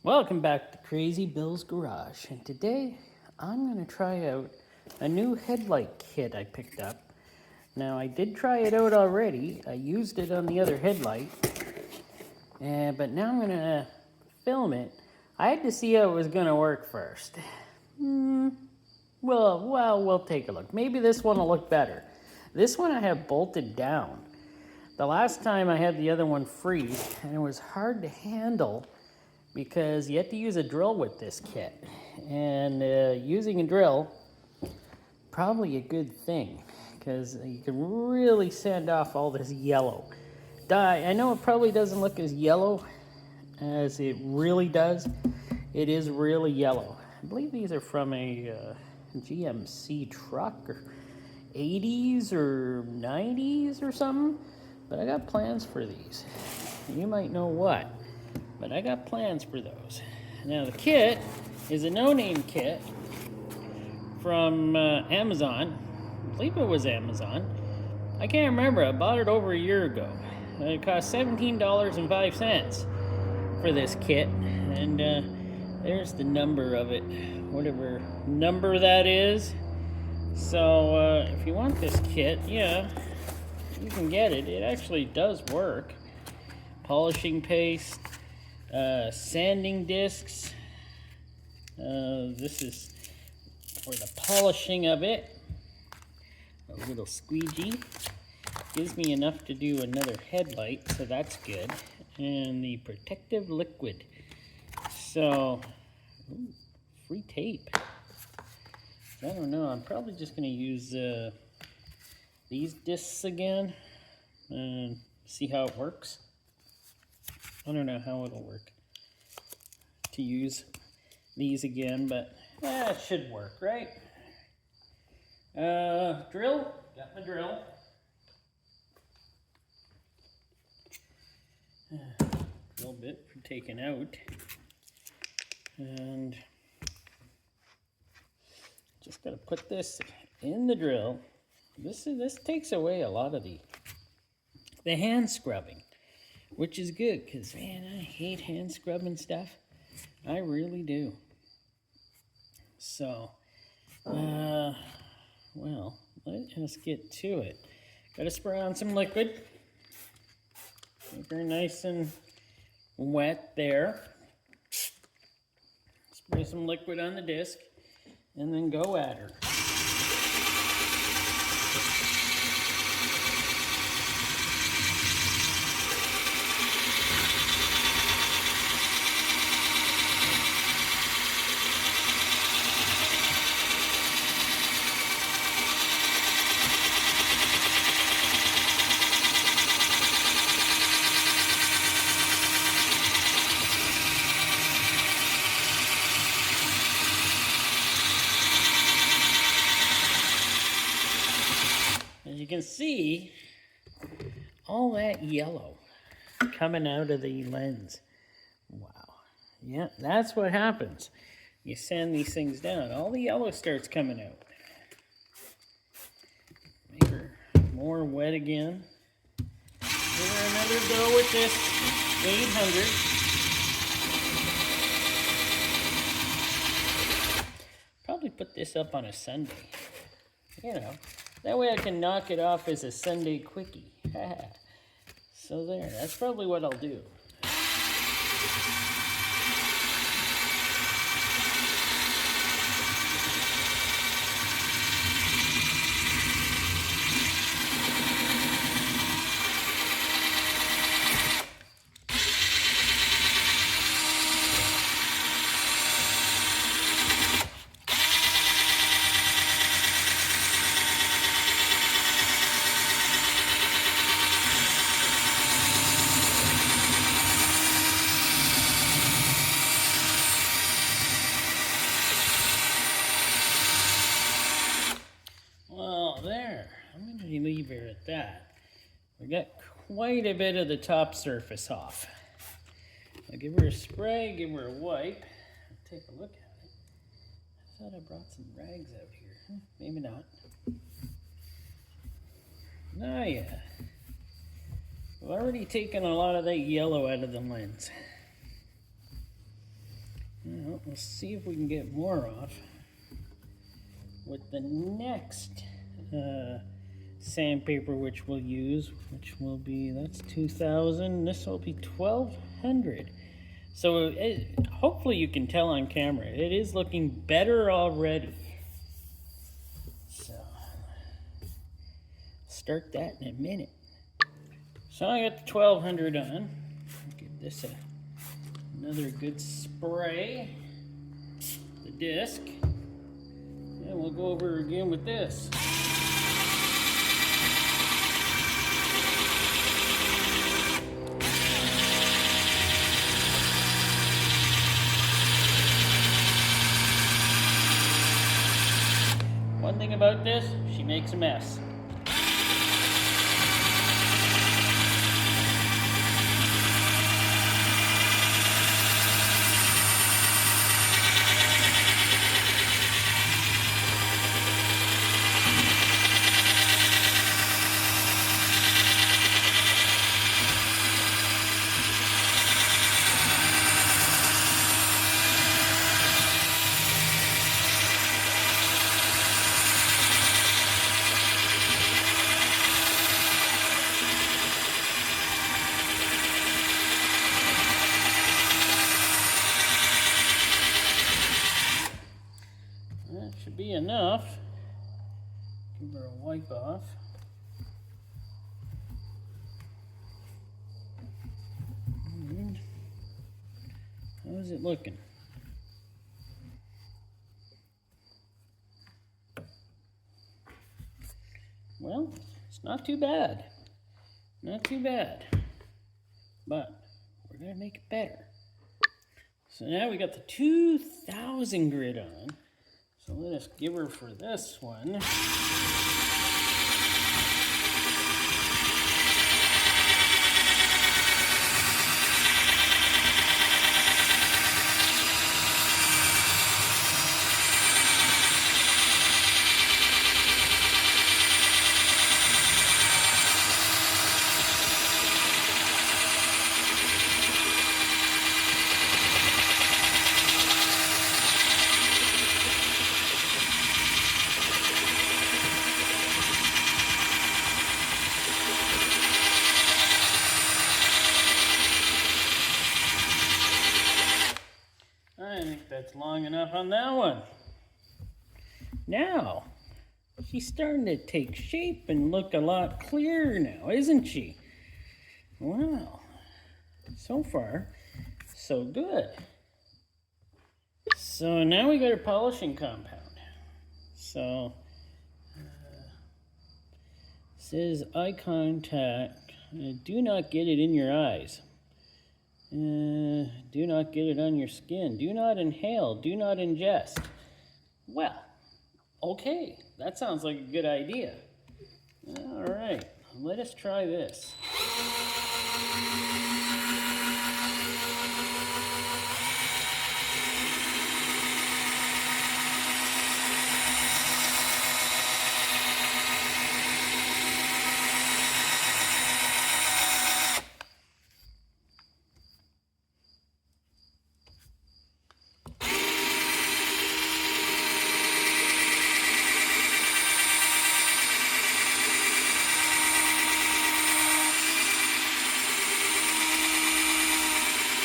Welcome back to Crazy Bill's Garage, and today I'm going to try out a new headlight kit I picked up. Now, I did try it out already. I used it on the other headlight, but now I'm going to film it. I had to see how it was going to work first. Well, we'll take a look. Maybe this one will look better. This one I have bolted down. The last time I had the other one free, and it was hard to handle because you have to use a drill with this kit. And using a drill, probably a good thing, because you can really sand off all this yellow. I know it probably doesn't look as yellow as it really does. It is really yellow. I believe these are from a GMC truck, or 80s or 90s or something. But I got plans for these. You might know what, but I got plans for those. Now the kit is a no-name kit from Amazon. I believe it was Amazon. I can't remember. I bought it over a year ago. It cost $17.05 for this kit, and there's the number of it, whatever number that is. So if you want this kit, yeah, you can get it. It actually does work. Polishing paste, sanding discs. This is for the polishing of it. A little squeegee. Gives me enough to do another headlight, so that's good. And the protective liquid. So, free tape. I don't know, I'm probably just going to use these discs again and see how it works. I don't know how it'll work to use these again, but it should work, right? Drill, got my drill. Drill bit for taking out, and just gotta put this in the drill. This takes away a lot of the hand scrubbing, which is good, because man, I hate hand scrubbing stuff. I really do. So, well, let us get to it. Gotta spray on some liquid. Make her nice and wet there. Spray some liquid on the disc, and then go at her. As you can see, all that yellow coming out of the lens. Wow. Yeah, that's what happens. You sand these things down, all the yellow starts coming out. Make her more wet again. Give her another go with this 800. Probably put this up on a Sunday. You know, that way I can knock it off as a Sunday quickie. So there, that's probably what I'll do. There, I'm going to leave her at that. We got quite a bit of the top surface off. I'll give her a spray, give her a wipe. Take a look at it. I thought I brought some rags out here. Maybe not. Oh yeah. I've already taken a lot of that yellow out of the lens. Well, let's see if we can get more off with the next sandpaper which we'll use, which will be, that's 2,000. This will be 1,200. So hopefully you can tell on camera, it is looking better already. So start that in a minute. So I got the 1,200 on. Give this another good spray. The disc. And we'll go over again with this. One thing about this, she makes a mess. That should be enough. Give her a wipe off. And how's it looking? Well, it's not too bad. Not too bad. But we're going to make it better. So now we got the 2,000 grit on. So let us give her for this one. I think that's long enough on that one. Now, she's starting to take shape and look a lot clearer now, isn't she? Wow. So far, so good. So now we got our polishing compound. So, says eye contact. Do not get it in your eyes. Do not get it on your skin. Do not inhale. Do not ingest. Well, okay. That sounds like a good idea. All right. Let us try this.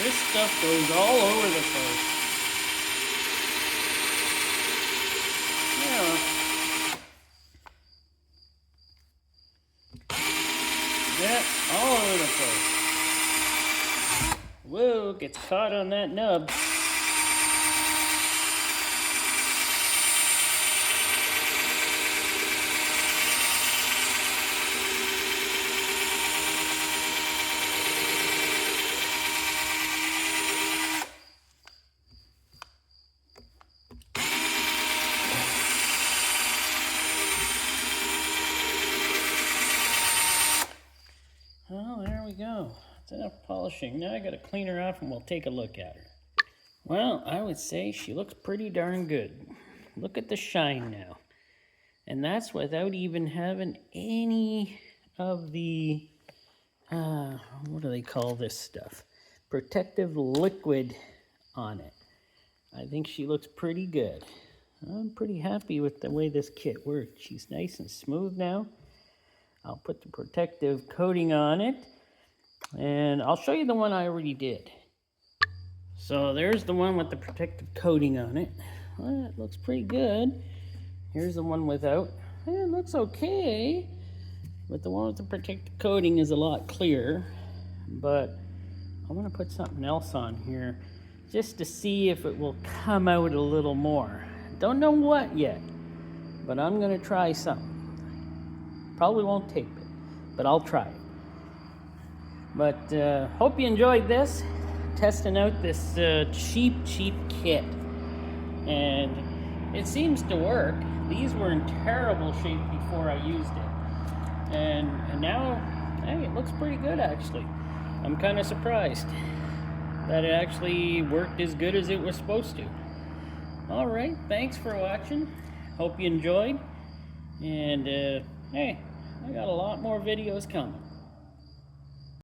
This stuff goes all over the place. Yeah, all over the place. Whoa, gets caught on that nub. Well, there we go. That's enough polishing. Now I gotta clean her off and we'll take a look at her. Well, I would say she looks pretty darn good. Look at the shine now. And that's without even having any of the, what do they call this stuff? Protective liquid on it. I think she looks pretty good. I'm pretty happy with the way this kit works. She's nice and smooth now. I'll put the protective coating on it, and I'll show you the one I already did. So there's the one with the protective coating on it. Well, it looks pretty good. Here's the one without. It looks okay, but the one with the protective coating is a lot clearer. But I'm gonna put something else on here just to see if it will come out a little more. Don't know what yet, but I'm gonna try something. Probably won't tape it, but I'll try it. But hope you enjoyed this, testing out this cheap kit. And it seems to work. These were in terrible shape before I used it. And now, hey, it looks pretty good actually. I'm kind of surprised that it actually worked as good as it was supposed to. All right, thanks for watching. Hope you enjoyed. And hey, I got a lot more videos coming.